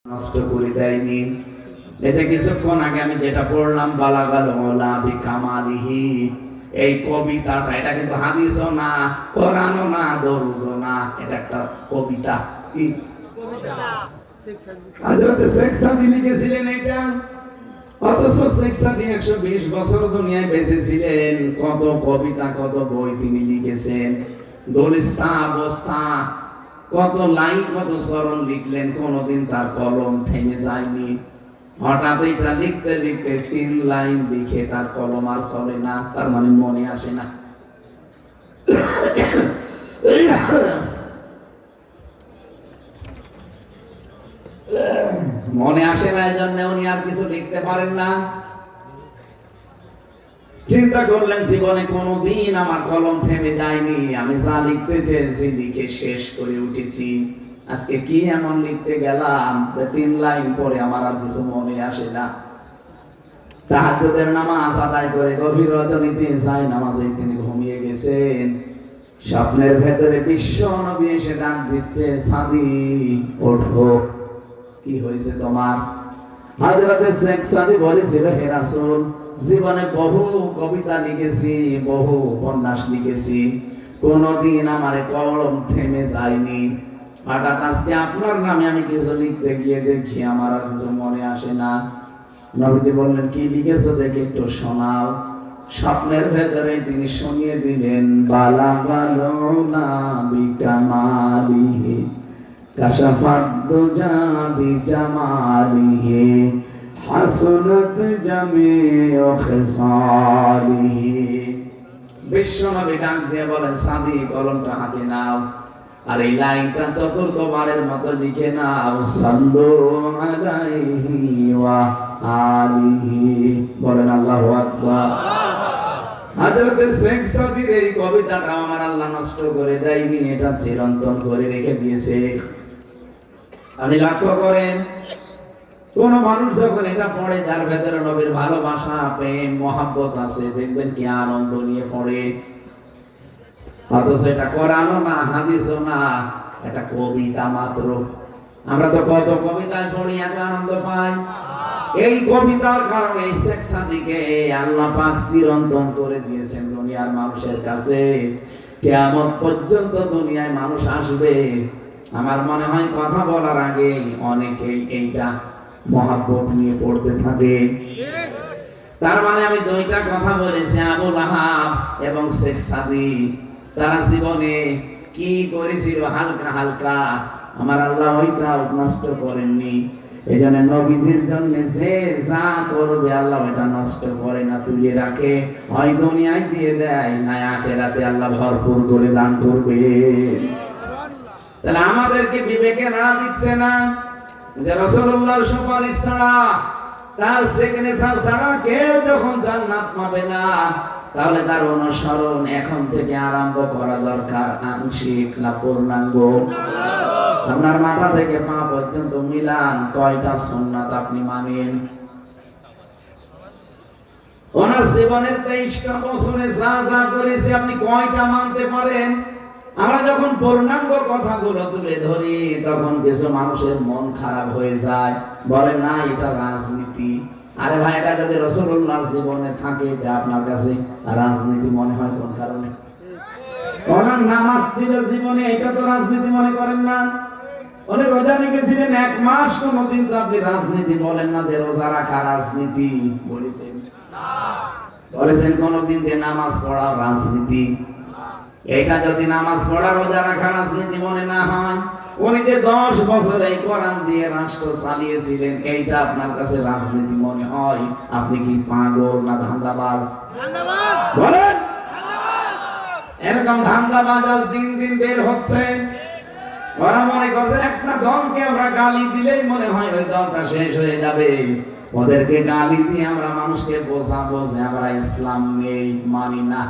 নষ্ট করে দেয়নি। এটা কিছুক্ষণ আগে আমি যেটা পড়লাম বালাগাল মাওলা বিকামালিহি, এই কবিতাটা এটা কিন্তু হাদিসও না, কোরআনও না, দরুদও না, এটা একটা কবিতা। কি কবিতা? হযরত শেখ সাদী লিখেছিলেন এটা। অথচ শেখ সাদী 120 বছর দুনিয়ায় বেঁচে ছিলেন। কত কবিতা, কত বই তিনি লিখেছেন। দলিস্তা অবস্থা, কত লাইন, কত সরল লিখলেন, কোনদিন তার কলম থেমে যায়নি। হঠাৎ এটা লিখতে লিখতে 3 লাইন লিখে তার কলম আর চলে না, তার মানে মনে আসে না। মনে আসে না, এই জন্য উনি আর কিছু লিখতে পারেন না। চিন্তা করলেন জীবনে কোনদিন আমার কলম থেমে যায়নি, আমি যা লিখতে চেয়েছি লিখে শেষ করে উঠেছি। আজকে কি এমন লিখতে গেলাম 3 লাইন পরে আমার আর কিছু মনে আসে না। তাহাজ্জুদের নামাজ আদায় করে গভীর রজনীতে যায় নামাজে তিনি ঘুমিয়ে গেছেন। স্বপ্নের ভেতরে বিশ্ব নবী এসে ডাক দিচ্ছে, সাদী ওঠো, কি হয়েছে তোমার? হযরত শেখ সাদী বলেছিল, হে রাসূল, জীবনে বহু কবিতা লিখেছি, বহু উপন্যাস লিখেছি, কোনদিন আমার কলম থেমে যায়নি। হঠাৎ আজকে আপনার নামে আমি কিছু লিখতে গিয়ে দেখি আমার আর কিছু মনে আসে না। নবীজি বললেন, কি লিখেছো দেখে একটু শোনাও। স্বপ্নের ভেতরে তিনি শুনিয়ে দিলেন, বালাগালুনা বিকামালিহি কাশাফাত দুজা বিজামালিহি হাসনাত জামিউ খিসালিহি। বিশ্বনবী ডাক দিয়ে বলেন, সাদী কলমটা হাতে নাও, আর এই লাইনটা চতুর্থবারের মতো লিখে নাও, সাল্লু আলাইহি ওয়া আলিহি, বলেন আল্লাহু আকবার। হযরত শেখ সাদীর এই কবিতাটা আমার আল্লাহ নষ্ট করে দেয়নি, এটা চিরন্তন করে রেখে দিয়েছে। আপনি লক্ষ্য করেন, কোন মানুষ যখন এটা পড়ে যার ভেতরে নবীর ভালোবাসা, প্রেম, মহব্বত আছে, দেখবেন কি আনন্দ নিয়ে পড়ে। অথচ এটা কোরআনও না, হাদিসও না, এটা কবিতা মাত্র। আমরা তো কত কবিতায় পড়ি, এত আনন্দ পাই। এই কবিতার কারণে শেখ সাদীকে আল্লাহ পাক চিরন্তন করে দিয়েছেন দুনিয়ার মানুষের কাছে। কিয়ামত পর্যন্ত দুনিয়ায় মানুষ আসবে, আমার মনে হয় কথা বলার আগে অনেকেই এইটা মহব্বত নিয়ে পড়তে থাকে। তার মানে আমি দুইটা কথা বলেছি, আবু লাহাব এবং শেখ সাদী, তারা জীবনে কি করেছিল হালকা হালকা, আমার আল্লাহ ওইটা নষ্ট করেননি। এই জন্য নবীজির জন্য যে যা করবে আল্লাহ ওইটা নষ্ট করে না, তুলে রাখে, হয় দুনিয়ায় দিয়ে দেয়, না আখিরাতে আল্লাহ ভরপুর করে দান করবে। তাহলে আমাদেরকে বিবেকে নাড়া দিচ্ছে না যে রাসূলুল্লাহর সুপারিশ ছাড়া, তার সিগনেচার ছাড়া কেউ যখন জান্নাত পাবে না, তাহলে তার অনুসরণ এখন থেকে আরম্ভ করা দরকার, আংশিক না পূর্ণাঙ্গ। আপনার মাথা থেকে পা পর্যন্ত মিলান, কয়টা সুন্নাত আপনি মানেন? ওনার জীবনের 23টা বছরে যা যা করেছে আপনি কয়টা মানতে পারেন? আমরা যখন পূর্ণাঙ্গ কথাগুলো তুলে ধরি, তখন কিছু মানুষের মন খারাপ হয়ে যায়, বলে না এটা রাজনীতি। আরে ভাই, এটা যদি রাসূলুল্লাহর জীবনে থাকে, আপনার কাছে রাজনীতি মনে হয় কোন কারণে? ওনার নামাজ ছিল জীবনে, এটা তো রাজনীতি মনে করেন না। উনি রোজা রেখেছিলেন 1 মাস, কোনদিন তো আপনি রাজনীতি বলেন না যে রোজা রাখা রাজনীতি বলেছেন না। বলেছেন কোনদিন যে নামাজ পড়া রাজনীতি? এটা যদি নামাজ পড়া রোজা রাখা রাজনীতি মনে না হয়, উনি যে 10 বছর এই কোরআন দিয়ে রাষ্ট্র চালিয়েছিলেন, এইটা আপনার কাছে রাজনীতি মনে হয়, আপনি কি পাগল না ধান্দাবাজ? বলেন, এরকম ধান্দাবাজ আজ দিন দিন বের হচ্ছে। ওরা মনে করছে একটা দলকে আমরা গালি দিলেই মনে হয় ওই দলটা শেষ হয়ে যাবে। ওদেরকে গালি দিয়ে আমরা মানুষকে বোঝাবো যে আমরা ইসলাম নেই, মানি না।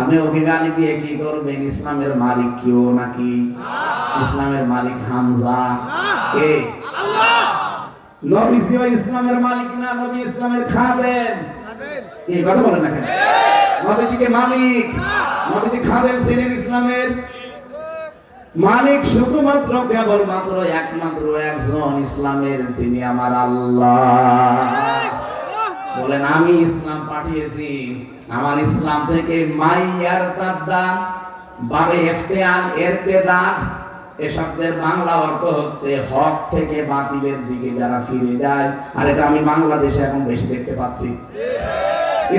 আপনি ওকে গালি দিয়ে কি করবেন? ইসলামের মালিক কেউ নাকি? ইসলামের মালিক হামজা? কে? আল্লাহ। নবীজিও ইসলামের মালিক না, নবী ইসলামের খাদেম। এই কথা বলেন না কেন? নবীজিকে মালিক, নবীজি খাদেম ছিলেন ইসলামের। মালিক শুধুমাত্র কেবলমাত্র একমাত্র একজন, ইসলামের তিনি আমার আল্লাহ। বলেন আমি ইসলাম পাঠিয়েছি, আমার ইসলাম থেকে মাইয়ার তাদ্দা বাবে ইফতিয়ান ইরতিদাদ এ শব্দের বাংলা অর্থ হচ্ছে হক থেকে বাতিলের দিকে যারা ফিরে যায়। আর এটা আমি বাংলাদেশে এখন বেশি দেখতে পাচ্ছি।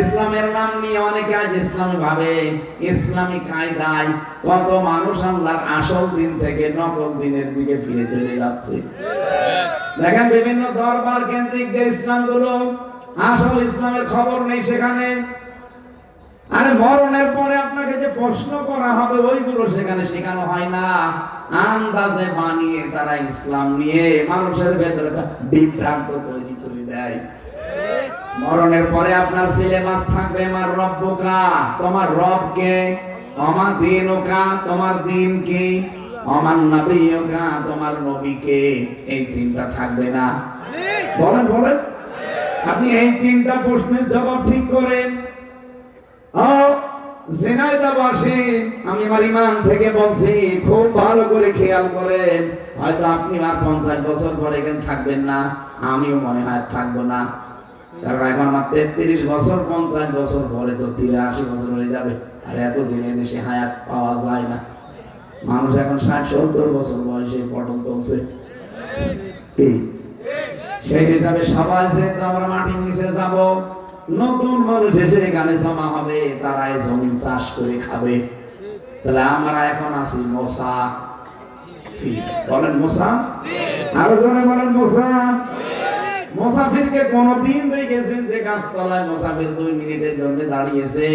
ইসলামের নাম নিয়ে অনেকে আজ ইসলাম ভাবে, ইসলামী কায়দায় কত মানুষ আল্লাহর আসল দিন থেকে নকল দিনের দিকে ফিরে চলে যাচ্ছে। দেখেন বিভিন্ন দরবার কেন্দ্রিক যে ইসলাম গুলো, আসল ইসলামের খবর নেই সেখানে। আরে মরণের পরে আপনাকে যে প্রশ্ন করা হবে ওইগুলো সেখানে শেখানো হয় না। আন্দাজে বানিয়ে তারা ইসলাম নিয়ে মানুষের ভেতরে বিভ্রান্ত তৈরি করে দেয়। মরণের পরে আপনার সিলেবাস থাকবে আমার রব্বুকা, তোমার রবকে, আমার দিনুকা, তোমার দিন কি, আমার নবিয়ুকা, তোমার নবীকে। এই তিনটা থাকবে না। বলেন বলেন আপনি এই তিনটা প্রশ্নের জবাব ঠিক করেন। আমি আমার ইমান থেকে বলছি, খুব ভালো করে খেয়াল করেন। হয়তো আপনি আর 50 বছর পরে এখানে থাকবেন না, আমিও মনে হয় থাকবো না। কারণ এখন আমার 33 বছর, 50 বছর পরে তো 83 বছর হয়ে যাবে। আর এত দিনে দেশে হায়াত পাওয়া যায় না। মানুষ এখন 60-70 বছর বয়সে পটল তুলছে। কি সেই হিসাবে সবাই যেহেতু আমরা মাটির নিচে যাব, নতুন মানুষ এসে এখানে জমা হবে, তারা এই জমি চাষ করে খাবে। তাহলে আমরা এখন আছি মোসা। বলেন মোসা, আরো জনে বলেন মোসা। মুসাফিরকে কোনদিন দেখেছেন যে গাছতলায় মুসাফির 2 মিনিটের জন্য দাঁড়িয়েছে?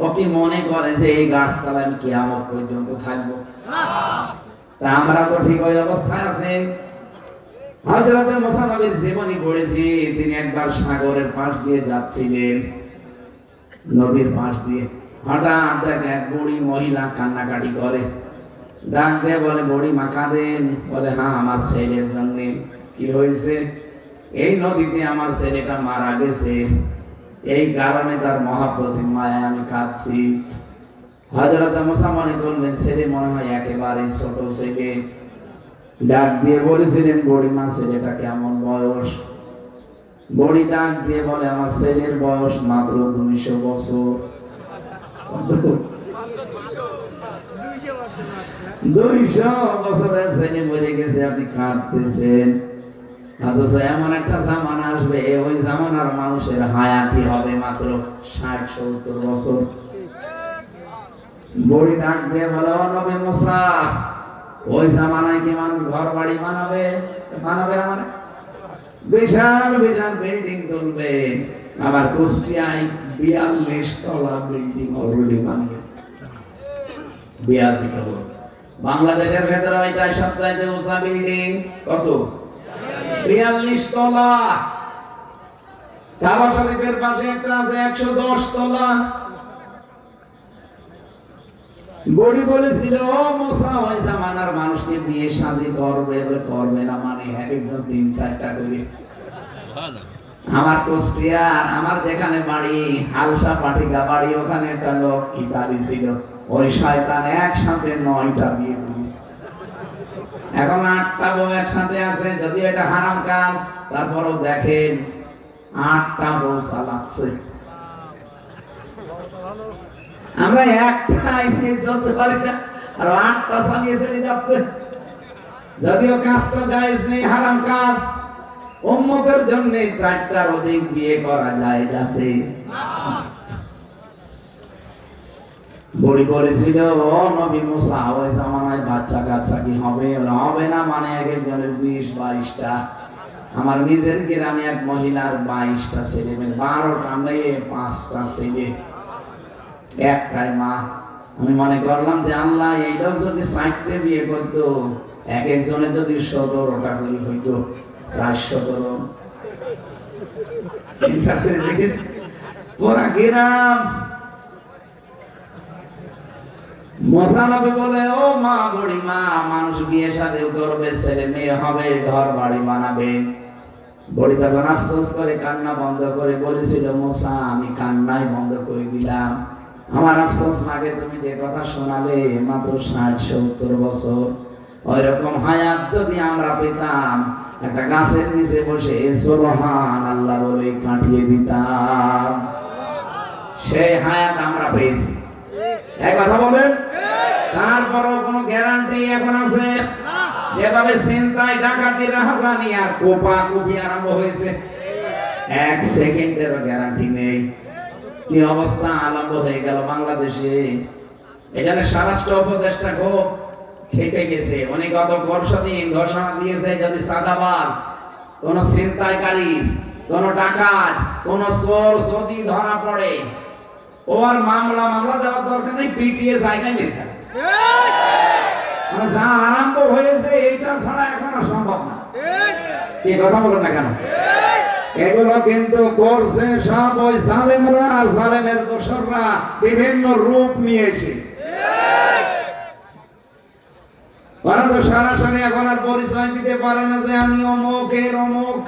ও কি মনে করে যে এই গাছতলায় কিয়ামত পর্যন্ত থাকবো? তা আমরা তো ঠিক ওই অবস্থায় আছি। হযরত মুসা নবীর জীবনী পড়েছি। তিনি একবার সাগরের পাশ দিয়ে যাচ্ছিলেন, নদীর পাশ দিয়ে। হঠাৎ দেখে এক বুড়ি মহিলা কান্নাকাটি করে। ডাক দিয়ে বলে, বুড়ি মা কাঁদেন? বলে, হ্যাঁ আমার ছেলের জন্য। কি হয়েছে? এই নদীতে আমার ছেলেটা মারা গেছে, এই কারণে তার মহাপ্রতি মায়া আমি কাঁদছি। হযরত মুসা মনে করলেন ছেলে মনে হয় একেবারে ছোট ছেলে। ডাক দিয়ে বলেছিলেন, বুড়িমা ছেলেটা কেমন বয়স? বুড়ি ডাক দিয়ে বলে, আমার ছেলের বয়স মাত্র 200 বছর। 200 বছরের ছেলে মরে গেছে, আপনি কাঁদতেছেন? এমন একটা জামানা আসবে, ওই জামানার মানুষের হায়াতি হবে মাত্র 60-70 বছর। বুড়ি ডাক দিয়ে বলে, ও নবী মুসা, ওই জামানায় কি মানুষ ঘর বাড়ি বানাবে? আমার বিশাল বিশাল বিল্ডিং তুলবে। আবার কুষ্টিয়ায় 42 তলা বিল্ডিং অলরেডি বানিয়েছে। 42 তলা। বাংলাদেশের ভেতরে ওইটাই সবচাইতে উঁচা বিল্ডিং। কত? 42 তলা। কাবা শরীফের পাশে একটা আছে 110 তলা। বড়ি বলেছিল, ও মুসা, ওই জামানার মানুষকে বিয়ে শাদী করবে না, মানে একদম 3-4টা করে। আমার কুষ্টিয়ার, আমার যেখানে বাড়ি হালসা পাটিকা বাড়ি, ওখানে একটা লোক কি দাঁড়ি ছিল, ওই শয়তান একসাথে 9টা বিয়ে করেছে। এখন 8টা বউ একসাথে আছে, যদি এটা হারাম কাজ, তারপরও দেখেন 8টা বউ চালাচ্ছে। আমরা একটাই চলতে পারি না, আর 8টা চালিয়ে চলে যাচ্ছে। যদিও কাজটা জায়েজ নেই, হারাম কাজ। উম্মতের জন্য 4টার অধিক বিয়ে করা জায়েজ আছে। বড়ি বলেছিল, ও নবী মুসা, ওই জামানায় বাচ্চা কাচ্চা কি হবে? হবে না, মানে এক একজনের 20-22টা। আমার নিজের গ্রামে এক মহিলার 22টা ছেলে মেয়ে, 12টা মেয়ে, 5টা ছেলে, একটাই মা। আমি মনে করলাম যে আল্লাহ, এইটাও যদি 4টে বিয়ে করতো, এক একজনের যদি 17টা করে হইতো, 417। পুরা গ্রাম। মুসা নবী বলে, ও মা, বুড়ি মা, মানুষ বিয়ে শাদী করবে, ছেলে মেয়ে হবে, ঘর বাড়ি বানাবে। বুড়ি তখন আফসোস করে কান্না বন্ধ করে বলেছিল, মুসা, আমি কান্নাই বন্ধ করে দিলাম। আমার আফসোস লাগে, তুমি যে কথা শোনালে মাত্র 60-70 বছর, ওই রকম হায়াত যদি আমরা পেতাম, একটা গাছের নিচে বসে সুবহানাল্লাহ বলে কাটিয়ে দিতাম। সেই হায়াত আমরা পেয়েছি, এক কথা বলেন। তারপরও কোনো গ্যারান্টি এখন আছে? যেভাবে চিন্তায় ডাকাতি রাহাজানি আর কোপাকুপি আরম্ভ হয়েছে, এক সেকেন্ডেরও গ্যারান্টি নেই। কি অবস্থা আরম্ভ হয়ে গেল বাংলাদেশে। এখানে স্বরাষ্ট্র উপদেষ্টা খুব খেপে গেছে। উনি গত দিন ঘোষণা দিয়েছে, যদি সাদাবাজ, কোন ছিনতাইকারী, কোন ডাকাত, কোন চোর যদি ধরা পড়ে, ওর মামলা দেওয়ার দরকার নেই, পিটিয়ে জায়গায় মেরে ফেলে। যা আরম্ভ হয়েছে এইটা ছাড়া এখন আর সম্ভব না। কি কথা বলেন না কেন? এগুলো কিন্তু করছে সব ওই জালেমরা, জালেমের দোসররা বিভিন্ন রূপ নিয়েছে। ওরা তো সরাসরি এখন আর পরিচয় দিতে পারে না যে আমি অমুক এর অমুক।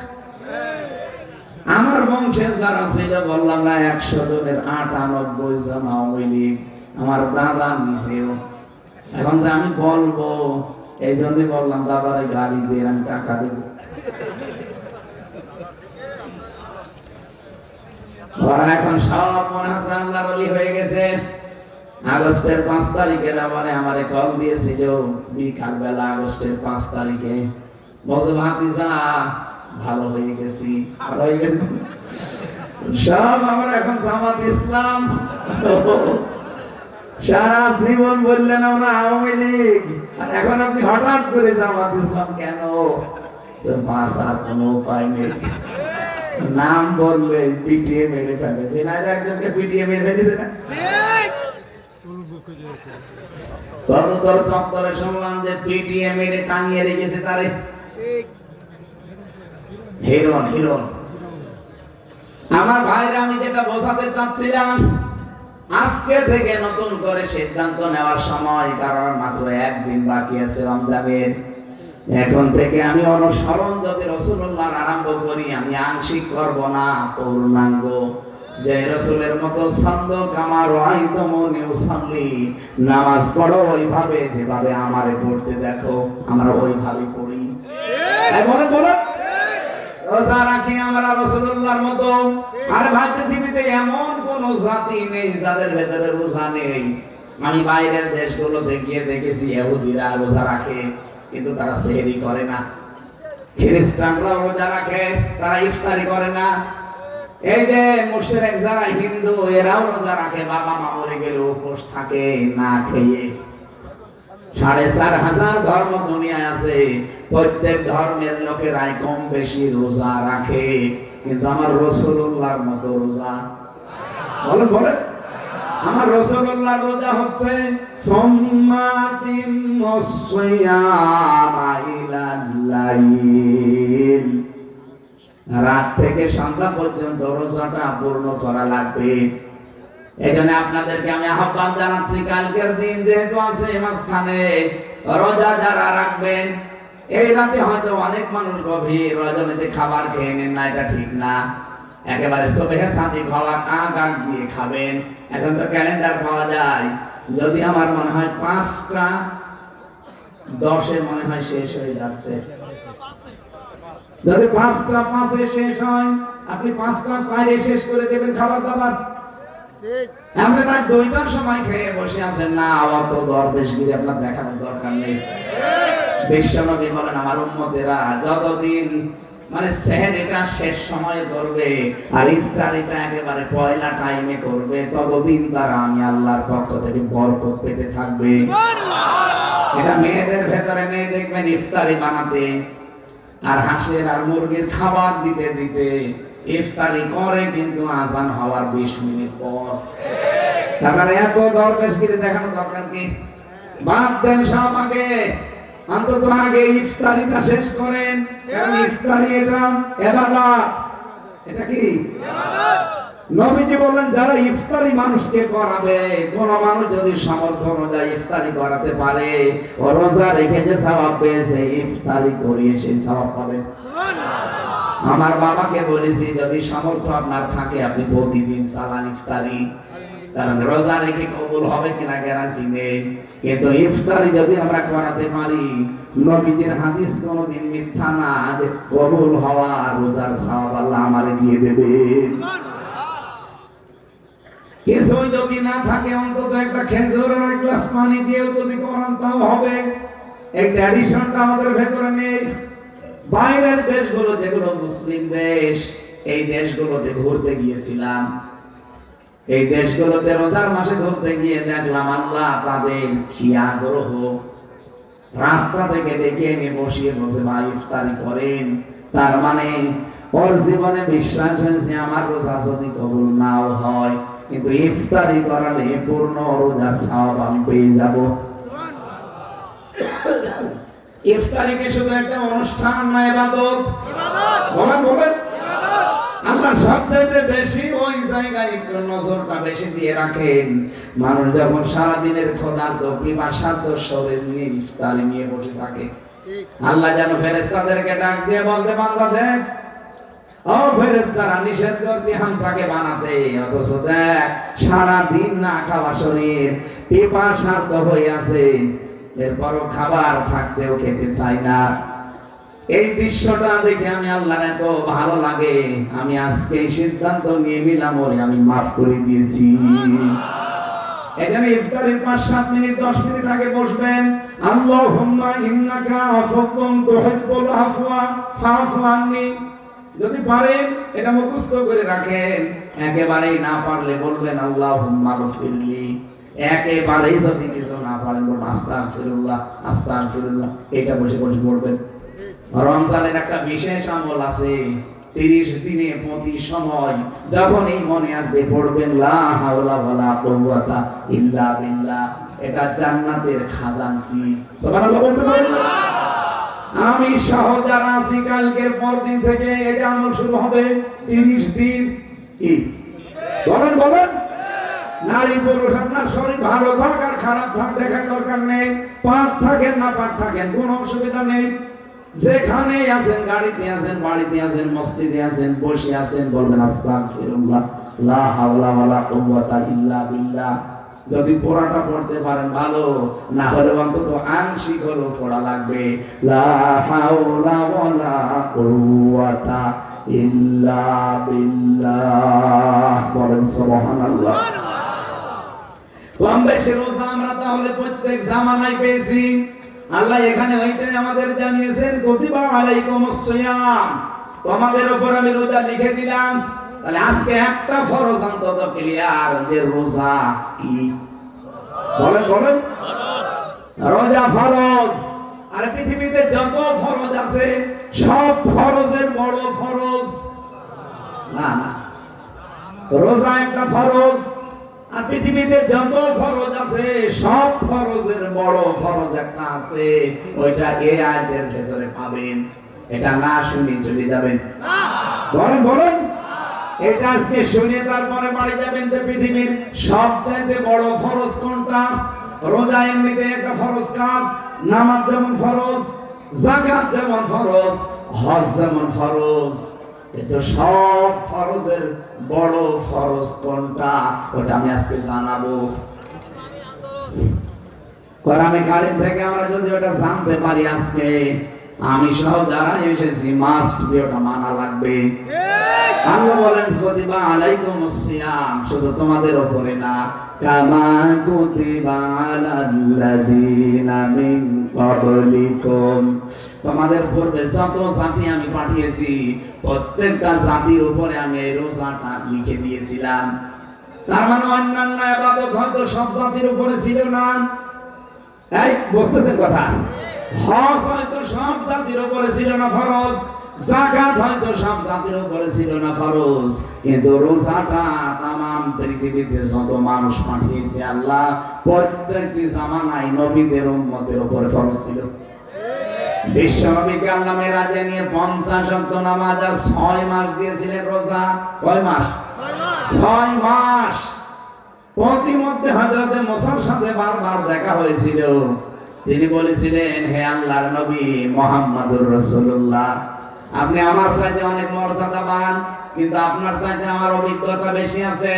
আমার বংশের যারা ছিল, বললাম না 100 জনের 98 জন আওয়ামী লীগ, আমার দাদা নিজেও। এখন যে আমি বলবো, এই জন্যই বললাম দাদারে গালি দিয়ে আমি টাকা দেব। ওরা এখন সব মনে হচ্ছে আল্লাহর ওলি হয়ে গেছে। আগস্টের 5 তারিখের আমারে কল দিয়েছিল বিকাল বেলা, আগস্টের 5 তারিখে। বলছে ভাতিজা ভালো হয়ে গেছি, ভালো হয়ে গেছে সব। আমরা এখন জামাত ইসলাম। সারা জীবন বললেন আমরা আওয়ামী লীগ, আর এখন আপনি হঠাৎ করে জামাত ইসলাম কেন? বাঁচার কোনো উপায় নেই, নাম বললে পিটিয়ে মেরে ফেলেছে। না একজনকে পিটিয়ে মেরে ফেলেছে না? তরুতর চত্বরে শুনলাম যে পিটিয়ে মেরে টাঙিয়ে রেখেছে তারে। হিরণ হিরণ। আমার ভাইরা, আমি যেটা বোঝাতে চাচ্ছিলাম, আজকে থেকে নতুন করে সিদ্ধান্ত নেওয়ার সময়, কারণ মাত্র 1 দিন বাকি আছে রমজানের। এখন থেকে আমি অনুসরণ যদি রাসূলুল্লাহর আরম্ভ করি, আমি আংশিক করব না, পূর্ণাঙ্গ। যে রাসূলের মতো ছন্দ কামা রাআইতুমুনি উসাল্লি, নামাজ পড়ো ওইভাবে যেভাবে আমারে পড়তে দেখো, আমরা ওইভাবে পড়ি। এই মনে করো, রোজা রাখি আমরা রাসূলুল্লাহর মতো। আর ভাই, পৃথিবীতে এমন কোন জাতি নেই যাদের ভেতরে রোজা নেই। আমি বাইরের দেশগুলোতে গিয়ে দেখেছি, ইহুদিরা রোজা রাখে কিন্তু তারা সেহরি করে না। খ্রিস্টানরা রোজা রাখে, তারা ইফতারি করে না। এই যে মুশরিক যারা হিন্দু, এরাও রোজা রাখে, বাবা মা মরে গেলে উপোস থাকে না খেয়ে। 4500 ধর্ম দুনিয়ায় আছে, প্রত্যেক ধর্মের লোকেরাই কম বেশি রোজা রাখে, কিন্তু আমার রাসূলুল্লাহর মতো রোজা বলেন বলেন। আমার রাসূলুল্লাহর রোজা হচ্ছে রাত থেকে সন্ধ্যা পর্যন্ত রোজাটা পূর্ণ করা লাগবে। এখানে আপনাদেরকে আমি আহ্বান জানাচ্ছি, কালকের দিন যেহেতু আছে মাঝখানে, রোজা যারা রাখবেন, এই রাতে হয়তো অনেক মানুষ গভীর রজনীতে খাবার খেয়ে নেন না, এটা ঠিক না। একেবারে সুবহে সাদিক হওয়ার আগ দিয়ে খাবেন। এখন তো ক্যালেন্ডার পাওয়া যায়, যদি আমার মনে হয় 5টা 10-এ মনে হয় শেষ হয়ে যাচ্ছে। যদি 5টা 5-এ শেষ হয়, আপনি 5টা 4-এ শেষ করে দেবেন খাবার দাবার। আপনি রাত 2টার সময় খেয়ে বসে আছেন না, অত দরবেশগিরি আপনার দেখানোর দরকার নেই। বিশ্বনবী বলেন, আমার উম্মতেরা যতদিন মানে সেহরিটা শেষ সময়ে করবে আর ইফতারিটা একেবারে পয়লা টাইমে করবে, ততদিন তারা আমি আল্লাহর পক্ষ থেকে বরকত পেতে থাকবে। এটা মেয়েদের ভেতরে মেয়ে দেখবেন ইফতারি বানাতে আর হাঁসের আর মুরগির খাবার দিতে দিতে ইফতারি করে, কিন্তু আজান হওয়ার 20 মিনিট পর। তারপরে এত দরবেশগিরি দেখানোর দরকার কি? বাদ দেন সব, আগে অন্তত আগে ইফতারিটা শেষ করেন। ইফতারি এটা ইবাদত। এটা কি ইবাদত? নবীজি বলেন, যারা ইফতারি মানুষকে করাবে, কোন মানুষ যদি সামর্থ্য অনুযায়ী ইফতারি করাতে পারে, ও রোজা রেখে যে সওয়াব পেয়েছে, ইফতারি করিয়ে সেই সওয়াব পাবে। সুবহানাল্লাহ। আমার বাবাকে বলেছি, যদি সামর্থ্য আপনার থাকে, আপনি প্রতিদিন সালান ইফতারি কারণ রোজা রেখে কবুল হবে কিনা গ্যারান্টি নেই। কিন্তু ইফতারি যদি আমরা করাতে পারি, নবীজির হাদিস কোনোদিন মিথ্যা না যে কবুল হওয়া রোজার সওয়াব আল্লাহ আমারে দিয়ে দেবে। কিছু যদি না থাকে অন্তত একটা খেজুর আর এক গ্লাস পানি দিয়েও যদি করান তাও হবে। এই ট্র্যাডিশনটা আমাদের ভেতরে নেই। বাইরের দেশগুলো যেগুলো মুসলিম দেশ, এই দেশগুলোতে ঘুরতে গিয়েছিলাম, এই দেশগুলোতে রোজার মাসে ঘুরতে গিয়ে দেখলাম আল্লাহ তাদের কি আগ্রহ, রাস্তা থেকে ডেকে এনে বসিয়ে বসে ভাই ইফতারি করেন। তার মানে ওর জীবনে বিশ্বাস হয়েছে আমার রোজা যদি কবুল নাও হয়, কিন্তু ইফতারি করালে পূর্ণ রোজার সওয়াব আমি পেয়ে যাব। ইফতারি কি শুধু একটা অনুষ্ঠান না, ইবাদত? বলেন আল্লাহ সবচাইতে বেশি ওই জায়গায় একটু নজরটা বেশি দিয়ে রাখেন। মানুষ যখন সারাদিনের ক্ষুধার্ত পিপাসার্ত শরীর নিয়ে ইফতারি নিয়ে বসে থাকে, আল্লাহ যেন ফেরেশতাদেরকে ডাক দিয়ে বলতে, বান্দা দেখ, ও ফেরেশতারা নিষেধ করতে হামসাকে বানাতে, অথচ দেখ সারাদিন না খাওয়া শরীর পিপাসার্ত হয়ে আছে, এরপরও খাবার থাকতেও খেতে চাই না। এই দৃশ্যটা দেখে আমি আল্লাহর এত ভালো লাগে, আমি আজকে সিদ্ধান্ত নিয়ে নিলাম ওরে আমি মাফ করে দিয়েছি। এখানে ইফতারের 5-7 মিনিট 10 মিনিট আগে বসবেন, আল্লাহুম্মা ইন্নাকা আফুউন তুহিব্বুল আফওয়া ফাআফু আন্নি। যদি পারেন এটা মুখস্থ করে রাখেন, একেবারেই না পারলে বলবেন আল্লাহুম্মা গফিরলি। একেবারেই যদি কিছু না পারেন বলবেন আস্তাগফিরুল্লাহ আস্তাগফিরুল্লাহ। এটা বসে বসে পড়বেন। রমজানের একটা বিশেষ আমল আছে, 30 দিনে প্রতি সময় যখন এই মনে আসবে পড়বেন লা হাওলা ওয়ালা কুওয়াতা ইল্লা বিল্লাহ। এটা জান্নাতের খাজানচি। সুবহানাল্লাহ বলতে পারেন? আমি সহ যারা আছি কালকের পরদিন থেকে এটা আমল শুরু হবে 30 দিন। কি বলেন? নারী পুরুষ আপনার শরীর ভালো থাক আর খারাপ থাক দেখার দরকার নেই, পাক থাকেন না পাক থাকেন কোনো অসুবিধা নেই। যেখানে আছেন, গাড়িতে আছেন, বাড়িতে আছেন, মসজিদে আছেন, বসে আছেন, বলবেন আস্তাগফিরুল্লাহ লা হাওলা ওয়ালা কুওয়াতা ইল্লা বিল্লাহ। যদি পড়াটা পড়তে পারেন ভালো, না হলে অন্তত আংশিক হলেও পড়া লাগবে লা হাওলা ওয়ালা কুওয়াতা ইল্লা বিল্লাহ। বলেন সুবহানাল্লাহ। কম বেশি রোজা আমরা তাহলে প্রত্যেক জামানায় পেয়েছি। আল্লাহ এখানে ওইটাই আমাদের জানিয়েছেন, কুতিবা আলাইকুমুস সিয়াম, তোমাদের উপর আমি রোজা লিখে দিলাম। তাহলে আজকে একটা ফরজ অন্তত ক্লিয়ার যে রোজা কি। বলেন রোজা ফরজ। আর পৃথিবীতে যত ফরজ আছে সব ফরজের বড় ফরজ না, রোজা একটা ফরজ। আর পৃথিবীতে যত ফরজ আছে সব ফরজের বড় ফরজ একটা আছে, ওইটা এই আয়াতের ভেতরে পাবেন। এটা না শুনি চলে যাবেন না। বলেন এটা আজকে শুনে তারপরে বাড়ি যাবেন যে পৃথিবীর সবচাইতে বড় ফরজ কোনটা। রোজা এমনিতে একটা ফরজ কাজ, নামাজ যেমন ফরজ, যাকাত যেমন ফরজ, হজ যেমন ফরজ, কিন্তু সব ফরজের বড় ফরজ কোনটা ওটা আমি আজকে জানাবো। কোরআনে কারীম থেকে আমরা যদি ওটা জানতে পারি আজকে, আমি সহ যারা এসেছি মাস্ট বি ওটা মানা লাগবে। আল্লাহ বলেন কুতিবা আলাইকুমুস সিয়াম, শুধু তোমাদের উপরে না, কামা কুতিবা আলাল্লাযিনা মিন ক্বাবলিকুম, তোমাদের পূর্বে যত জাতি আমি পাঠিয়েছি প্রত্যেকটা জাতির উপরে আমি এই রোজাটা লিখে দিয়েছিলাম। তার মানে অন্যান্য ইবাদত হয়তো সব জাতির উপরে ছিল না। এই বুঝতেছেন কথা? হজ হয়তো সব জাতির উপরে ছিল না ফরজ, যাকাত হয়তো সব জাতির উপরে ছিল না ফরজ, কিন্তু রোজাটা তামাম পৃথিবীতে যত মানুষ পাঠিয়েছে আল্লাহ প্রত্যেকটি জামানায় নবীদের উম্মতের উপরে ফরজ ছিল। বিশ্বনবীকে আল্লাহ মেরাজে নিয়ে 50 ওয়াক্ত নামাজ আর 6 মাস দিয়েছিলেন রোজা। কয় মাস? 6 মাস। প্রতিমধ্যে হযরতে মুসার সাথে বারবার দেখা হয়েছিল। তিনি বলেছিলেন, হে আল্লাহর নবী মুহাম্মদুর রাসূলুল্লাহ, আপনি আমার চাইতে অনেক মর্যাদাবান, কিন্তু আপনার চাইতে আমার অভিজ্ঞতা বেশি আছে।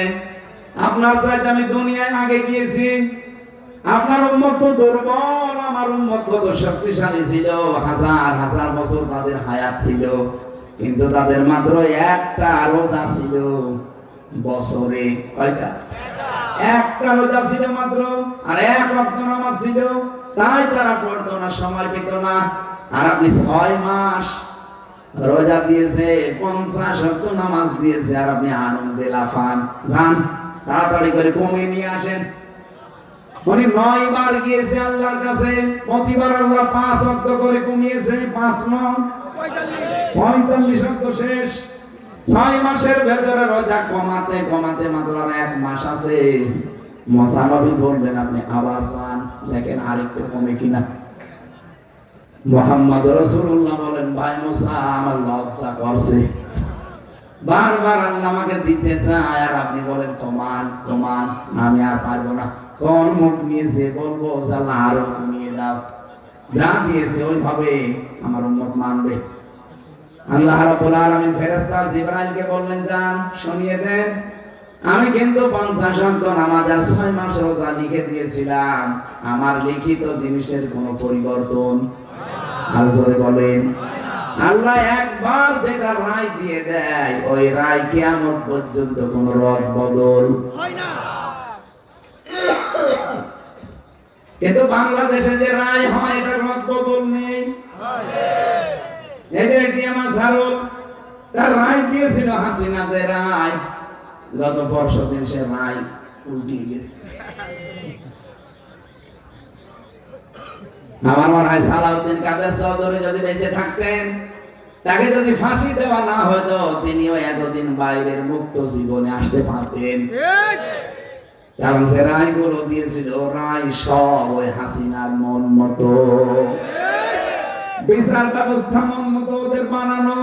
আপনার চাইতে আমি দুনিয়ায় আগে গিয়েছি। আপনার উম্মত তো দুর্বল, আমার উম্মত কত শক্তিশালী ছিল। হাজার হাজার বছর তাদের হায়াত ছিল, কিন্তু তাদের মাত্র একটা রোজা ছিল বছরে। কয়টা? একটা রোজা ছিল মাত্র, আর এক ওয়াক্ত নামাজ ছিল, তাই তারা পড়তো না, সময় পেত না। আর আপনি 6 মাস রোজা দিয়েছে, 50 ওয়াক্ত নামাজ দিয়েছে, আর আপনি আনন্দে লাফান। যান তাড়াতাড়ি করে কমিয়ে নিয়ে আসেন। উনি 9 বার গিয়েছে আল্লাহর কাছে, প্রতিবার আল্লাহ 5 ওয়াক্ত করে কমিয়েছে। 5 9 45 ওয়াক্ত শেষ। 6 মাসের ভেতরে রোজা কমাতে কমাতে মাত্র 1 মাস আছে। মুসানবী বলবেন আপনি আবার যান, দেখেন আরেকটু কমে কিনা। মুহাম্মদ রাসূলুল্লাহ বলেন, ভাই মুসা আমার লজ্জা করছে, বারবার আল্লাহ আমাকে দিতে চায়, আর আপনি বলেন কমান কমান, আমি আর পারবো না। কোন মুখ নিয়েছে বলবো আল্লাহ আরো কমিয়ে দাও। যা দিয়েছে ওইভাবে আমার উম্মত মানবে। আল্লাহ রাব্বুল আলামিন ফেরেশতা জিবরাইলকে বললেন, যান শুনিয়ে দেন, আমি কিন্তু 50 ওয়াক্ত নামাজ আর 6 মাস রোজা লিখে দিয়েছিলাম। আমার লিখিত জিনিসের কোনো পরিবর্তন আর জোরে বলেন। আল্লাহ একবার যেটা রায় দিয়ে দেয়, ওই রায় কিয়ামত পর্যন্ত কোনো রদ বদল হয় না। কিন্তু বাংলাদেশে যে রায় হয়, এটা রদ বদল নেই। এটি আমার ঝাড়ুল, তার রায় দিয়েছিল হাসিনা, যে রায় গত পরশু দিন সে রায় উল্টিয়ে গেছে। আমার মনে হয় সালাউদ্দিন কাদের চৌধুরী যদি বেঁচে থাকতেন, তাকে যদি ফাঁসি দেওয়া না হতো, তিনিও এতদিন বাইরের মুক্ত জীবনে আসতে পারতেন। কারণ সে রায়গুলো দিয়েছিল, রায় সব ওই হাসিনার মন মতো, বিচার ব্যবস্থা মন মতো ওদের বানানো,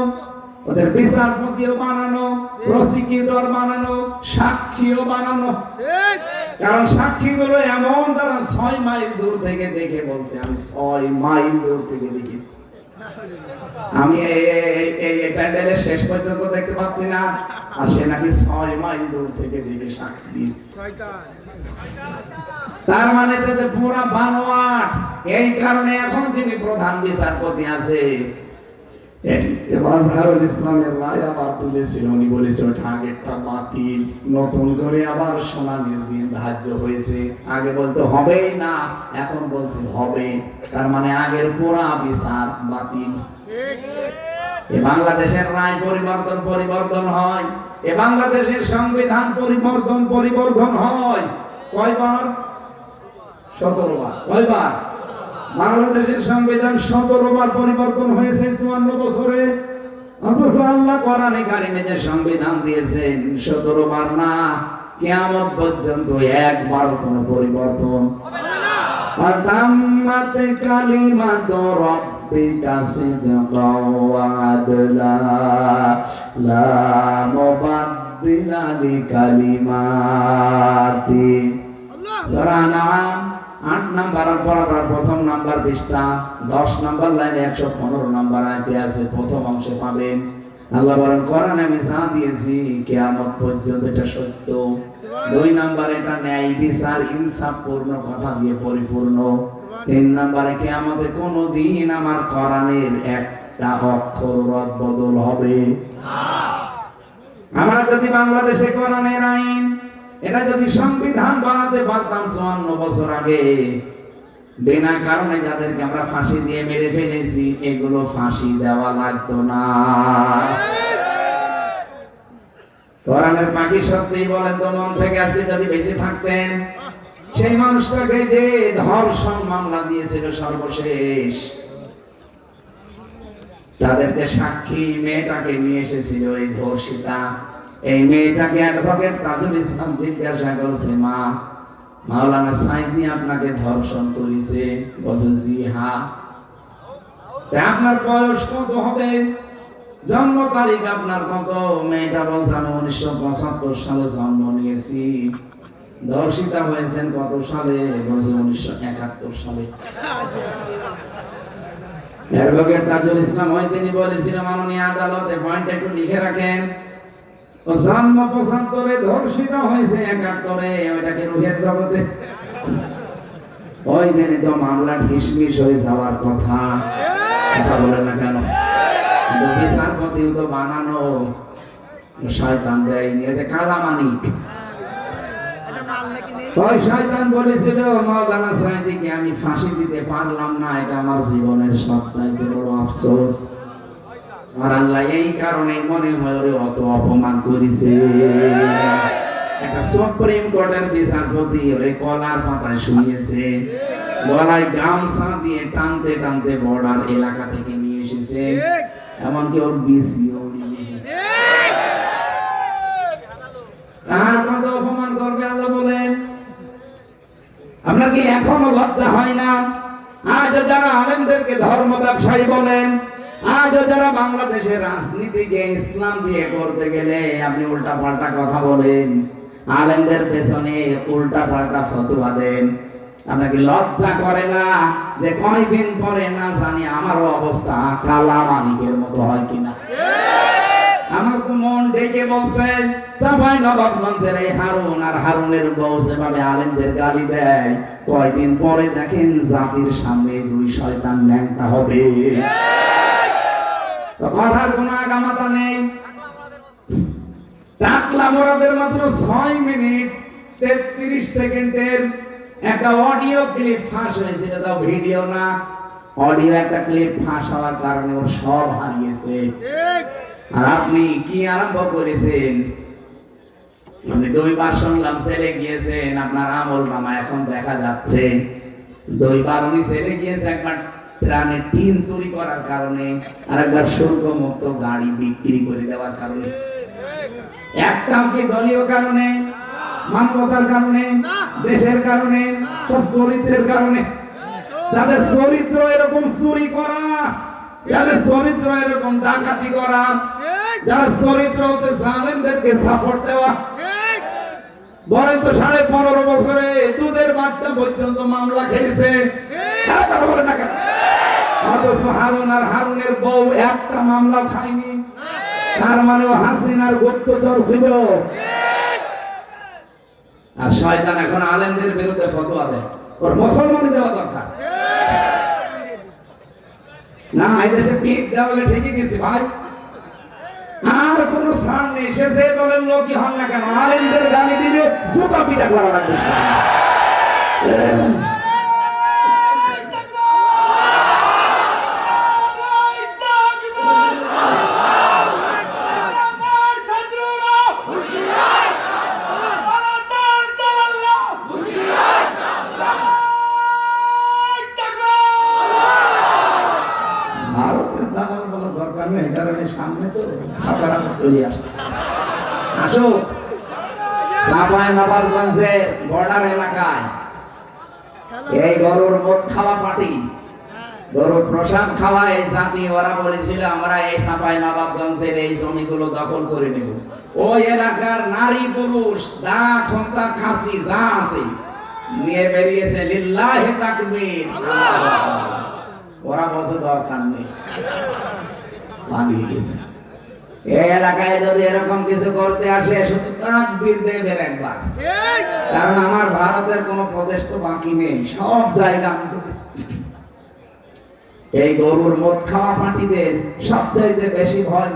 ওদের বিচারপতিও বানানো, প্রসিকিউটর বানানো, সাক্ষীও বানানো। কারণ সাক্ষীগুলো এমন যারা 6 মাইল দূর থেকে দেখে বলছে, আমি 6 মাইল দূর থেকে দেখেছি, আমি এই প্যান্ডেলের শেষ পর্যন্ত দেখতে পাচ্ছি না, আর সে নাকি 6 মাইল দূর থেকে দেখে সাক্ষী দিয়েছে। তার মানে এটা পুরা বানোয়াট। এই কারণে এখন যিনি প্রধান বিচারপতি আছে, ইসলামের রায় আবার তুলেছিল, উনি বলেছে ওটা আগেরটা বাতিল, নতুন করে আবার শুনানির দিন ধার্য হয়েছে। আগে বলতে হবেই না, এখন বলছে হবে। তার মানে আগের পুরা বিচার বাতিল। এ বাংলাদেশের রায় পরিবর্তন হয়, এ বাংলাদেশের সংবিধান পরিবর্তন হয়। কয়বার? 17 বার। কয়বার? বাংলাদেশের সংবিধান 17 বার পরিবর্তন হয়েছে 54 বছরে। অথচ আল্লাহ কোরআনে কারিমে যে সংবিধান দিয়েছেন 17 বার না, কিয়ামত পর্যন্ত একবারও কোনো পরিবর্তন হবে না। ফাতাম্মাত কালিমাতু রাব্বিকা সিদকাও ওয়া আদলা লা মুবাদদিলা লিকালিমাতি। সূরা আনআম 8 নাম্বার পড়ার প্রথম নাম্বার পৃষ্ঠা 10 নাম্বার লাইনে 115 নাম্বার আয়াতে আছে, প্রথম অংশে পাবেন। আল্লাহ বলেন, কোরআনে আমি যা দিয়েছি কিয়ামত পর্যন্ত এটা সত্য। 2 নাম্বার, এটা ন্যায় বিচার ইনসাফ পূর্ণ কথা দিয়ে পরিপূর্ণ। 3 নাম্বারে কিয়ামতে কোনদিন আমার কোরআনের একটা অক্ষর রদ বদল হবে না। আমরা যদি বাংলাদেশে কোরআনের আইন, এটা যদি সংবিধান বানাতে পারতাম 54 বছর আগে, বিনা কারণে যাদেরকে আমরা ফাঁসি দিয়ে মেরে ফেলেছি, এগুলো ফাঁসি দেওয়া লাগতো না। কোরআনের পাখি সত্যি বলেন তো, মন থেকে আজকে যদি বেঁচে থাকতেন, সেই মানুষটাকে যে ধর্ষণ মামলা দিয়েছিল সর্বশেষ, তাদেরকে সাক্ষী মেয়েটাকে নিয়ে এসেছিল এই ধর্ষিতা, এই মেয়েটাকে অ্যাডভোকেট তাজুল ইসলাম জিজ্ঞাসা করছে, মা, মাওলানা সাইদি আপনাকে ধর্ষণ করেছে? বলছে জি হ্যাঁ। আপনার বয়স কত হবে? জন্ম তারিখ আপনার কত? মেয়েটা বলছে আমি 1975 সালে জন্ম নিয়েছি। ধর্ষিতা হয়েছেন কত সালে? বলছে 1971 সালে। অ্যাডভোকেট তাজুল ইসলাম তিনি বলেছিলেন, মাননীয় আদালতে পয়েন্ট একটু লিখে রাখেন, ও জন্ম 75-এ ধর্ষিত হয়েছে 71-এ, ওইটাকে রুহের জগতে। ওই দিনে তো মামলা ঢিসমিস হয়ে যাওয়ার কথা, কথা বলে না কেন? বিচারপতিও তো বানানো শয়তান দেয়নি, এটা কালা মানিক। ওই শয়তান বলেছিল মাওলানা সাইদিকে আমি ফাঁসি দিতে পারলাম না, এটা আমার জীবনের সবচাইতে বড় আফসোস। আর আল্লাহ এই কারণে মনে হয় ওরে অত অপমান করেছে। একটা সুপ্রিম কোর্টের বিচারপতি ওরে কলার পাতায় শুনিয়েছে, গলায় গামছা দিয়ে টানতে টানতে বর্ডার এলাকা থেকে নিয়ে এসেছে, এমনকি ওর বিসিও আর কত অপমান করবে আল্লাহ বলেন। আপনার কি এখনো লজ্জা হয় না? আজ যারা আলেমদেরকে ধর্ম ব্যবসায়ী বলেন, আজ যারা বাংলাদেশের রাজনীতিকে ইসলাম দিয়ে করতে গেলে আপনি উল্টা পাল্টা কথা বলেন, আলেমদের পেছনে উল্টা পাল্টা ফতোয়া দেন, আপনাকে লজ্জা করে না যে কয়দিন পরে না জানি আমারও অবস্থা কালা মানিকের মতো হয় কিনা? আমার তো মন ডেকে বলছে চাঁপাইনবাবগঞ্জের এই হারুন আর হারুনের বউ যেভাবে আলেমদের গালি দেয়, কয়দিন পরে দেখেন জাতির সামনে দুই শয়তান ন্যাংটা হবে। কথার কোনো আগামাতা নেই। টাকলা মোরাদের মাত্র 6 মিনিট 33 সেকেন্ডের একটা অডিও ক্লিপ ফাঁস হয়েছে, এটা ভিডিও না, অডিও একটা ক্লিপ ফাঁস হওয়ার কারণে ওর সব হারিয়েছে। আর আপনি কি আরম্ভ করেছেন? আপনি 2 বার শুনলাম ছেলে গিয়েছেন, আপনার আমল নামা এখন দেখা যাচ্ছে 2 বার উনি ছেলে গিয়েছে, একবার ট্রানে টিন চুরি করার কারণে, আর একবার শুল্ক মুক্ত গাড়ি বিক্রি করে দেওয়ার কারণে। একটা কি দলীয় কারণে, মানবতার কারণে, দেশের কারণে, সব চরিত্রের কারণে। যাদের চরিত্র এরকম চুরি করা, যাদের চরিত্র এরকম ডাকাতি করা, যাদের চরিত্র হচ্ছে জালেমদেরকে সাপোর্ট দেওয়া। বলেন তো 15.5 বছরে দুধের বাচ্চা পর্যন্ত মামলা খেয়েছে, বলে না কেন? অথচ হারুন আর হারুনের বউ একটা মামলা খায়নি, তার মানে ও হাসিনার গুপ্তচর ছিল। আর শয়তান এখন আলেমদের বিরুদ্ধে ফতোয়া দেয়, ওর মুসলমানি দেওয়া দরকার না। এই দেশে পিঠ দেওয়ালে ঠিকই গেছি ভাই, আর কোন স্থান নেই। সে যে দলের লোকই হন না কেন, আলেমদের গালি দিলে জুতা পিটা করা লাগবে। চাঁপাইনবাবগঞ্জের বর্ডার এলাকায় এই গরুর মদ খাওয়া পার্টি, গরুর প্রসাদ খাওয়া এই জাতি, ওরা বলেছিল আমরা এই চাঁপাইনবাবগঞ্জের এই জমিগুলো দখল করে নেব। ওই এলাকার নারী পুরুষ দা খন্তা খাসি যা আছে নিয়ে বেরিয়েছে, লিল্লাহি তাকবীর। ওরা বলছে দরকার নেই, পালিয়ে গেছে। এই এলাকায় যদি এরকম কিছু করতে আসে শুধু তাকবীর দেবেন একবার, কারণ আমার ভারতের কোনো প্রদেশ তো বাকি নেই, সব জায়গা আমি তো। এই গরুর মদ খাওয়া পার্টিদের সবচাইতে বেশি ভয়